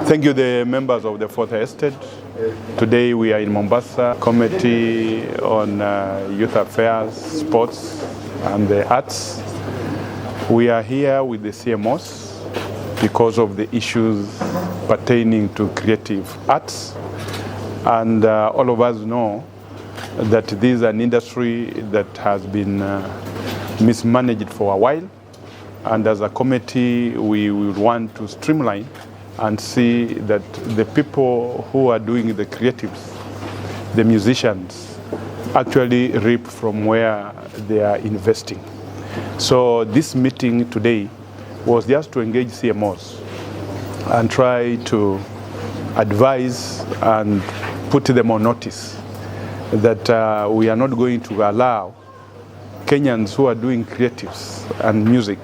Thank you, the members of the Fourth Estate. Today we are in Mombasa, Committee on Youth Affairs, Sports and the Arts. We are here with the CMOs because of the issues pertaining to creative arts. And all of us know that this is an industry that has been mismanaged for a while. And as a committee, we will want to streamline and see that the people who are doing the creatives, the musicians, actually reap from where they are investing. So this meeting today was just to engage CMOs and try to advise and put them on notice that we are not going to allow Kenyans who are doing creatives and music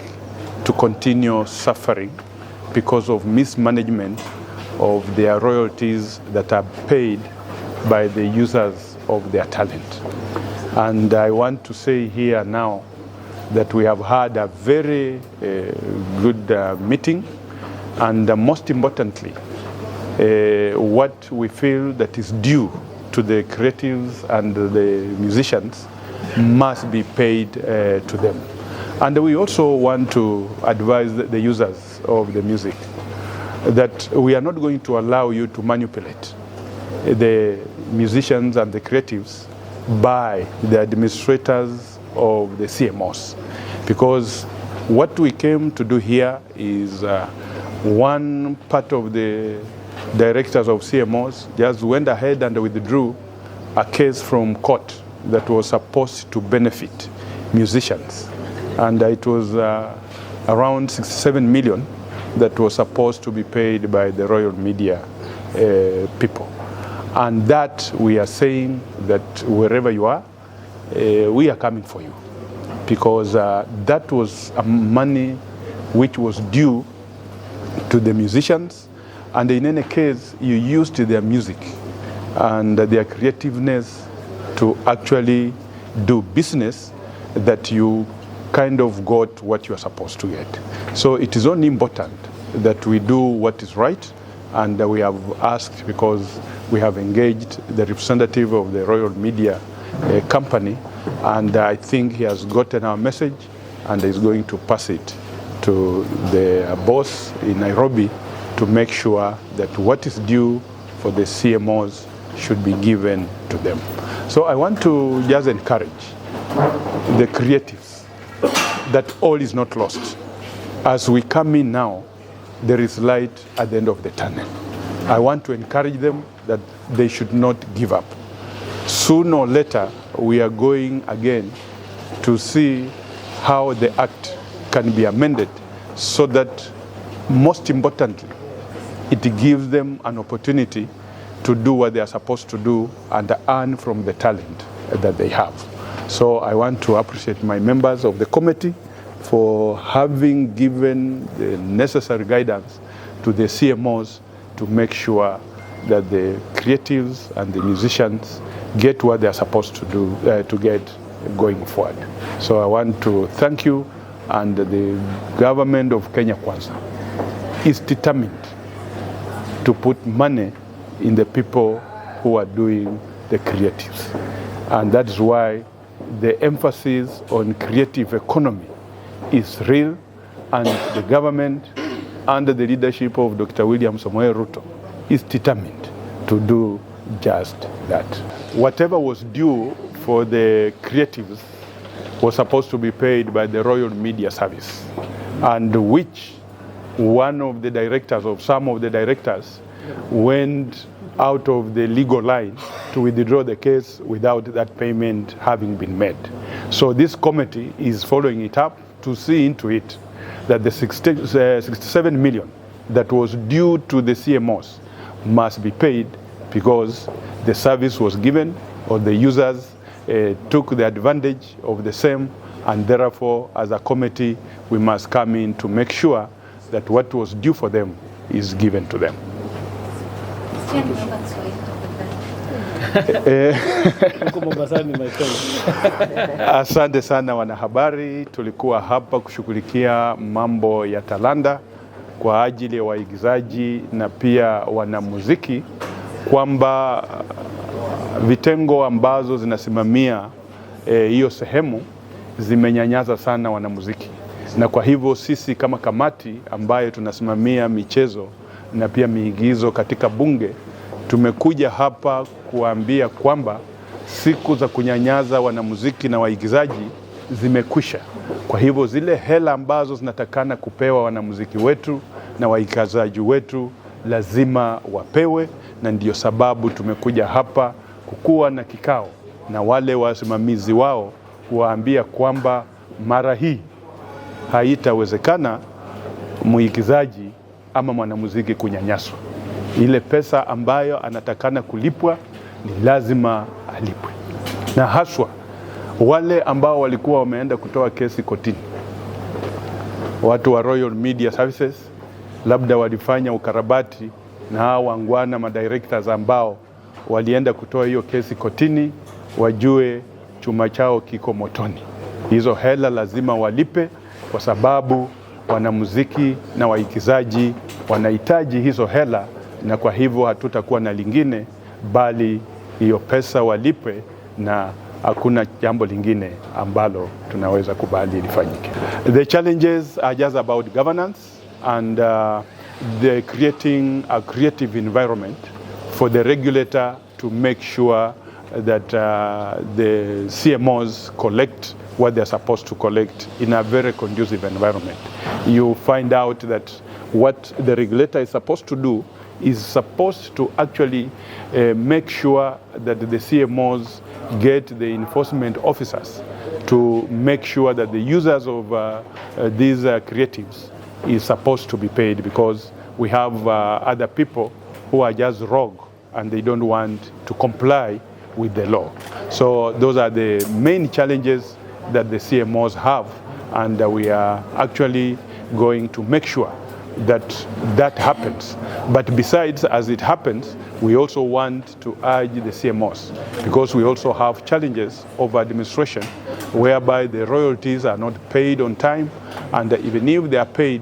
to continue suffering because of mismanagement of their royalties that are paid by the users of their talent. And I want to say here now that we have had a very good meeting, and most importantly, what we feel that is due to the creatives and the musicians must be paid to them. And we also want to advise the users of the music that we are not going to allow you to manipulate the musicians and the creatives by the administrators of the CMOs. Because what we came to do here is one part of the directors of CMOs just went ahead and withdrew a case from court that was supposed to benefit musicians. And it was around 67 million that was supposed to be paid by the Royal Media people. And that we are saying that wherever you are, we are coming for you. Because that was money which was due to the musicians. And in any case, you used their music and their creativeness to actually do business that you kind of got what you are supposed to get. So it is only important that we do what is right, and we have asked, because we have engaged the representative of the Royal Media company, and I think he has gotten our message and is going to pass it to the boss in Nairobi to make sure that what is due for the CMOs should be given to them. So I want to just encourage the creatives that all is not lost. As we come in now, there is light at the end of the tunnel. I want to encourage them that they should not give up. Sooner or later, we are going again to see how the act can be amended so that, most importantly, it gives them an opportunity to do what they are supposed to do and earn from the talent that they have. So I want to appreciate my members of the committee for having given the necessary guidance to the CMOs to make sure that the creatives and the musicians get what they are supposed to do to get going forward. So I want to thank you, and the government of Kenya Kwanza is determined to put money in the people who are doing the creatives. And that is why the emphasis on creative economy is real, and the government, under the leadership of Dr. William Samoei Ruto, is determined to do just that. Whatever was due for the creatives was supposed to be paid by the Royal Media Service, and which one of the directors, of some of the directors, went out of the legal line to withdraw the case without that payment having been made. So this committee is following it up to see into it that the 67 million that was due to the CMOs must be paid, because the service was given or the users took the advantage of the same, and therefore as a committee we must come in to make sure that what was due for them is given to them. Asante sana wanahabari, tulikuwa hapa kushughulikia mambo ya talanta kwa ajili ya waigizaji na pia wanamuziki, kwamba vitengo ambazo zinasimamia hiyo sehemu zimenyanyaza sana wanamuziki, na kwa hivyo sisi kama kamati ambayo tunasimamia michezo na pia miigizo katika bunge tumekuja hapa kuambia kwamba siku za kunyanyaza wanamuziki na waigizaji zimekwisha. Kwa hivyo zile hela ambazo zinatakana kupewa wanamuziki wetu na waigizaji wetu lazima wapewe, na ndiyo sababu tumekuja hapa kukuwa na kikao na wale wasimamizi wao kuwaambia kwamba mara hii haitawezekana muigizaji ama mwanamuziki kunyanyaswa. Ile pesa ambayo anatakana kulipwa ni lazima alipwe, na haswa wale ambao walikuwa wameenda kutoa kesi kotini, watu wa Royal Media Services labda walifanya ukarabati, na hao wangwana madirectors ambao walienda kutoa hiyo kesi kotini wajue chuma chao kiko motoni. Hizo hela lazima walipe, kwa sababu wanamuziki na waigizaji wanahitaji hizo hela, na kwa hivyo hatutakuwa na lingine bali hiyo pesa walipe, na hakuna jambo lingine ambalo tunaweza kubali lifanyike. The challenges are just about governance and the creating a creative environment for the regulator to make sure that the CMOs collect what they're supposed to collect in a very conducive environment. You find out that what the regulator is supposed to do is supposed to actually make sure that the CMOs get the enforcement officers to make sure that the users of these creatives is supposed to be paid, because we have other people who are just rogue and they don't want to comply with the law. So those are the main challenges that the CMOs have, and we are actually going to make sure that that happens. But besides, as it happens, we also want to urge the CMOs, because we also have challenges of administration whereby the royalties are not paid on time, and even if they are paid,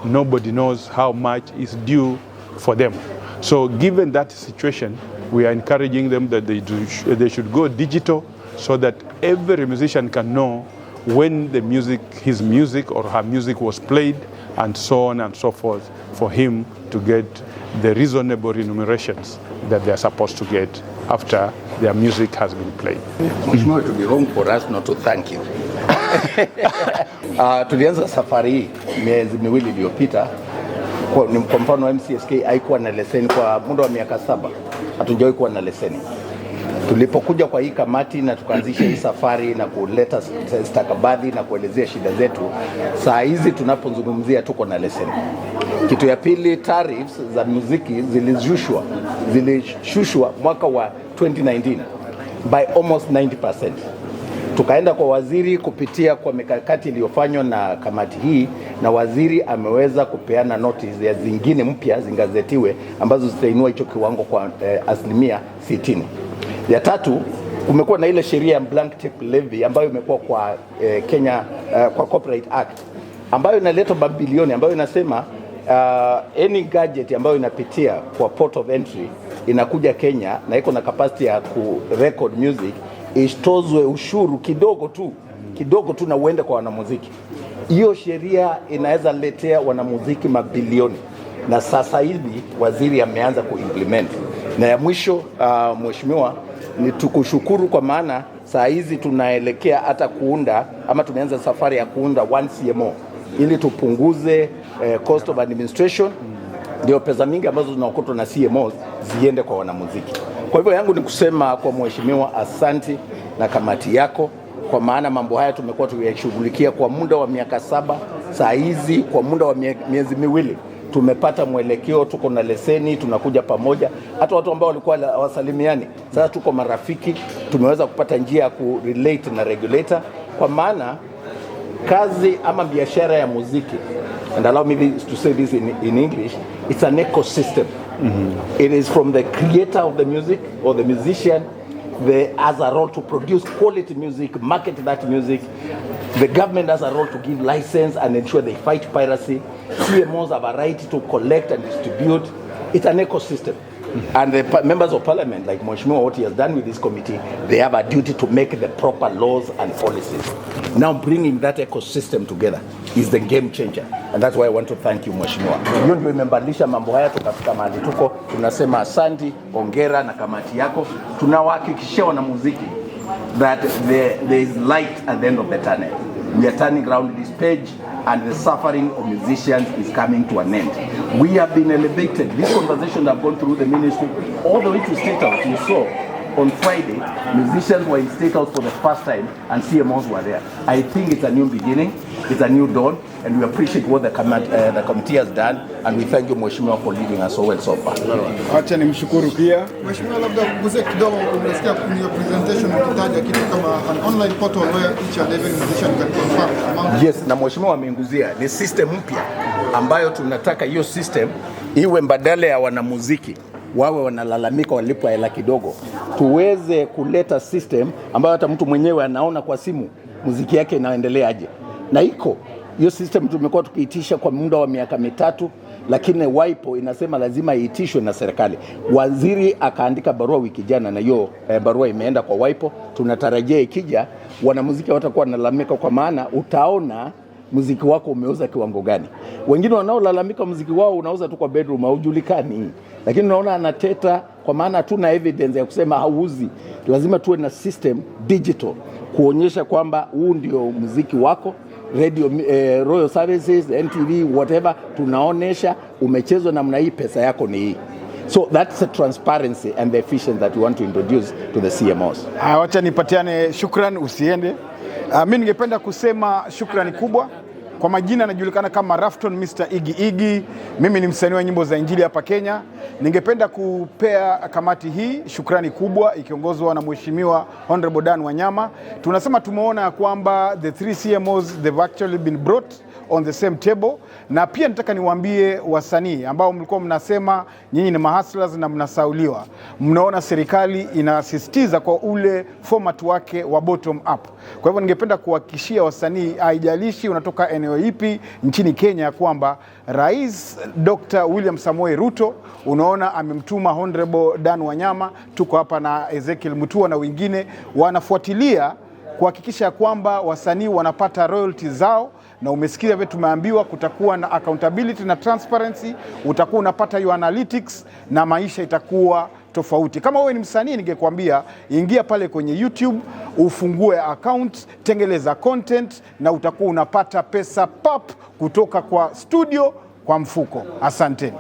nobody knows how much is due for them. So given that situation, we are encouraging them that they should go digital, so that every musician can know when the his music or her music was played, and so on and so forth, for him to get the reasonable remunerations that they are supposed to get after their music has been played. Mheshimiwa, it would be wrong for us not to thank you. Tulianza safari hii miezi miwili iliyopita. Kwa mfano MCSK haikuwa na leseni kwa muda wa miaka 7. Hatujawahi kuwa na leseni. Tulipokuja kwa hii kamati na tukaanzisha hii safari na kuleta stakabadhi na kuelezea shida zetu, saa hizi tunapozungumzia tuko na leseni. Kitu ya pili, tariffs za muziki zilishushwa mwaka wa 2019 by almost 90%. Tukaenda kwa waziri kupitia kwa mikakati iliyofanywa na kamati hii, na waziri ameweza kupeana notice ya zingine mpya zingazetiwe ambazo zitainua hicho kiwango kwa asilimia 60. Ya tatu, kumekuwa na ile sheria ya blank check levy ambayo imekuwa kwa Kenya kwa Corporate Act, ambayo inaleta mabilioni, ambayo inasema any gadget ambayo inapitia kwa port of entry inakuja Kenya na iko na capacity ya ku record music, itozwe ushuru kidogo tu na uende kwa wanamuziki. Hiyo sheria inaweza letea wanamuziki mabilioni, na sasa hivi waziri ameanza kuimplement. Na ya mwisho, mheshimiwa, ni tukushukuru kwa maana saa hizi tunaelekea hata kuunda, ama tumeanza safari ya kuunda 1 CMO ili tupunguze cost of administration, ndio pesa mingi ambazo zinaokotwa na CMOs ziende kwa wanamuziki. Kwa hivyo yangu ni kusema kwa mheshimiwa, asante na kamati yako, kwa maana mambo haya tumekuwa tukiyashughulikia kwa muda wa miaka 7. Saa hizi kwa muda wa miezi miwili tumepata mwelekeo, tuko na leseni, tunakuja pamoja. Hata watu ambao walikuwa wasalimiani, sasa tuko marafiki, tumeweza kupata njia ya kurelate na regulator, kwa maana kazi ama biashara ya muziki, and allow me to say this in English, it's an ecosystem. It is from the creator of the music or the musician, has a role to produce quality music, market that music, The government has a role to give license and ensure they fight piracy. CMOs have a right to collect and distribute. It's an ecosystem. And the members of parliament, like Mheshimiwa, what he has done with this committee, they have a duty to make the proper laws and policies. Now bringing that ecosystem together is the game changer. And that's why I want to thank you, Mheshimiwa. Hiyo ndio imebadilisha mambo haya tukafika mahali tuko. Tunasema asanti, hongera na kamati yako. Tunawahakikishia wanamuziki that there is light at the end of the tunnel. We are turning around this page and the suffering of musicians is coming to an end. We have been elevated. This conversation have gone through the ministry all the way to State House. You saw on Friday, musicians were in State House for the first time and CMOs were there. I think it's a new beginning, it's a new dawn, and we appreciate what the committee has done, and we thank you, Mheshimiwa, for leading us so well so far. Acha nimshukuru pia. Mheshimiwa, labda kugusia kidogo, umesikia kwenye presentation ukitaja kitu kama an online portal where each and every musician can confirm. Yes, na Mheshimiwa ameinguzia ni system mpya ambayo tunataka hiyo system iwe badala ya wanamuziki wawe wanalalamika walipwa hela kidogo, tuweze kuleta system ambayo hata mtu mwenyewe anaona kwa simu muziki yake inaendelea aje. Na iko hiyo system tumekuwa tukiitisha kwa muda wa miaka mitatu, lakini WIPO inasema lazima iitishwe na serikali. Waziri akaandika barua wiki jana na hiyo barua imeenda kwa WIPO. Tunatarajia ikija wanamuziki watakuwa wanalalamika, kwa maana utaona muziki wako umeuza kiwango gani. Wengine wanaolalamika muziki wao unauza tu kwa bedroom haujulikani, lakini unaona anateta kwa maana hatuna evidence ya kusema hauuzi. Lazima tuwe na system digital kuonyesha kwamba huu ndio muziki wako. Radio, Royal Services, NTV, whatever, tunaonesha umechezwa namna hii, pesa yako ni hii. So that's the transparency and the efficiency that we want to introduce to the CMOs. Wacha nipatiane shukrani, usiende. Mimi ningependa kusema shukrani kubwa. Kwa majina najulikana kama Rafton Mr. Iggy. Mimi ni msanii wa nyimbo za Injili hapa Kenya. Ningependa kupea kamati hii shukrani kubwa ikiongozwa na Mheshimiwa Honorable Dan Wanyama. Tunasema tumeona kwamba the 3 CMOs they've actually been brought on the same table. Na pia nataka niwaambie wasanii ambao mlikuwa mnasema nyinyi ni mahustlers na mnasauliwa. Mnaona serikali inasisitiza kwa ule format wake wa bottom up. Kwa hivyo ningependa kuhakikishia wasanii, haijalishi unatoka eneo ipi nchini Kenya, kwamba Rais Dr. William Samoei Ruto unaona amemtuma Honorable Dan Wanyama, tuko hapa na Ezekiel Mutua na wengine wanafuatilia kuhakikisha kwamba wasanii wanapata royalties zao. Na umesikia vile tumeambiwa kutakuwa na accountability na transparency, utakuwa unapata your analytics na maisha itakuwa tofauti. Kama wewe ni msanii, ningekwambia ingia pale kwenye YouTube, ufungue account, tengeleza content na utakuwa unapata pesa pap kutoka kwa studio kwa mfuko. Asante.